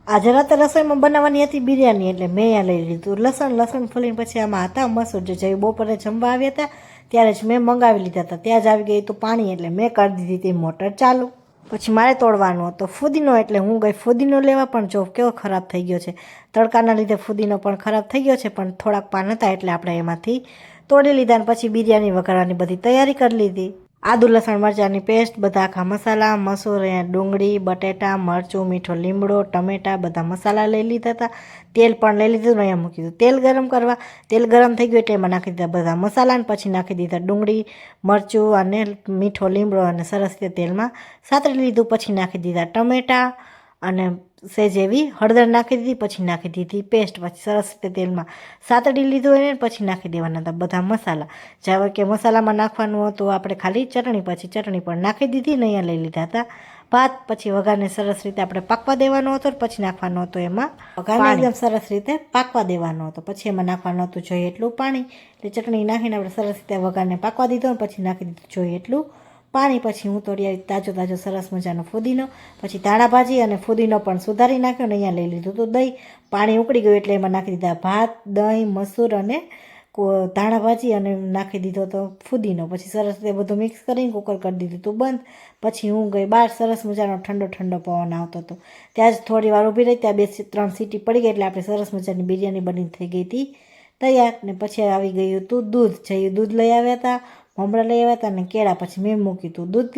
આજે રાતે રસોઈમાં બનાવવાની હતી બિરયાની, એટલે મેં અહીંયા લઈ લીધું લસણ ફોલીને. પછી આમાં હતા મસૂર, જે બપોરે જમવા આવ્યા હતા ત્યારે જ મેં મંગાવી લીધા હતા. ત્યાં જ આવી ગઈ હતું પાણી, એટલે મેં કરી દીધી હતી મોટર ચાલુ. પછી મારે તોડવાનો હતો ફુદીનો, એટલે હું ગઈ ફુદીનો લેવા. પણ જો કેવો ખરાબ થઈ ગયો છે, તડકાના લીધે ફુદીનો પણ ખરાબ થઈ ગયો છે. પણ થોડાક પાન હતા એટલે આપણે એમાંથી તોડી લીધા. અને પછી બિરયાની વઘારવાની બધી તૈયારી કરી લીધી. આદુ લસણ મરચાંની પેસ્ટ, બધા આખા મસાલા, મસૂર, ડુંગળી, બટેટા, મરચું, મીઠો લીમડો, ટમેટા, બધા મસાલા લઈ લીધા હતા. તેલ પણ લઈ લીધું ને અહીંયા મૂકી દીધું તેલ ગરમ કરવા. તેલ ગરમ થઈ ગયું એટલે એમાં નાખી દીધા બધા મસાલા, અને પછી નાખી દીધા ડુંગળી, મરચું અને મીઠો લીમડો, અને સરસ રીતે તેલમાં સાતળી લીધું. પછી નાખી દીધા ટમેટા અને સેજ એવી હળદર નાખી દીધી. પછી નાખી દીધી પેસ્ટ. પછી સરસ રીતે તેલમાં સાતળી લીધું એને. પછી નાખી દેવાના હતા બધા મસાલા. જ્યારે કે મસાલામાં નાખવાનું હતું આપણે ખાલી ચટણી. પછી ચટણી પણ નાખી દીધી ને અહીંયા લઈ લીધા હતા ભાત. પછી વઘારને સરસ રીતે આપણે પાકવા દેવાનો હતો. પછી નાખવાનો હતો એમાં વઘારને એકદમ સરસ રીતે પાકવા દેવાનો હતો. પછી એમાં નાખવાનું હતું જોઈએ એટલું પાણી. એટલે ચટણી નાખીને આપણે સરસ રીતે વઘારને પાકવા દીધો. પછી નાખી દીધું જોઈએ એટલું પાણી. પછી હું તોડી આવી તાજો સરસ મજાનો ફુદીનો. પછી ધાણા ભાજી અને ફુદીનો પણ સુધારી નાખ્યો ને અહીંયા લઈ લીધું હતું દહીં. પાણી ઉકળી ગયું એટલે એમાં નાખી દીધા ભાત, દહીં, મસૂર અને ધાણા ભાજી, અને નાખી દીધો તો ફુદીનો. પછી સરસ રીતે બધું મિક્સ કરીને કુકર કરી દીધું હતું બંધ. પછી હું ગઈ બહાર. સરસ મજાનો ઠંડો પવન આવતો હતો. ત્યાં જ થોડી વાર ઊભી રહી. ત્યાં 2-3 સીટી પડી ગઈ એટલે આપણે સરસ મજાની બિરયાની બની થઈ ગઈ હતી તૈયાર. ને પછી આવી ગયું હતું દૂધ. દૂધ લઈ આવ્યા હતા, મમરા લઈ આવ્યા હતા અને કેળા. પછી મેં મૂક્યું હતું દૂધ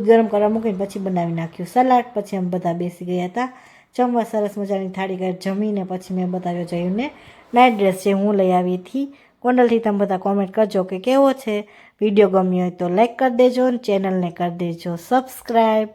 ગરમ કરવા મૂકીને પછી બનાવી નાખ્યું સલાડ. પછી અમે બધા બેસી ગયા હતા જમવા. સરસ મજાની થાળી કરી જમીને પછી મેં બતાવ્યો જયુંને નાઇટ ડ્રેસ જે હું લઈ આવી હતી ગોંડલથી. તમે બધા કોમેન્ટ કરજો કે કેવો છે. વિડીયો ગમ્યો હોય તો લાઈક કરી દેજો અને ચેનલને કરી દેજો સબસ્ક્રાઈબ.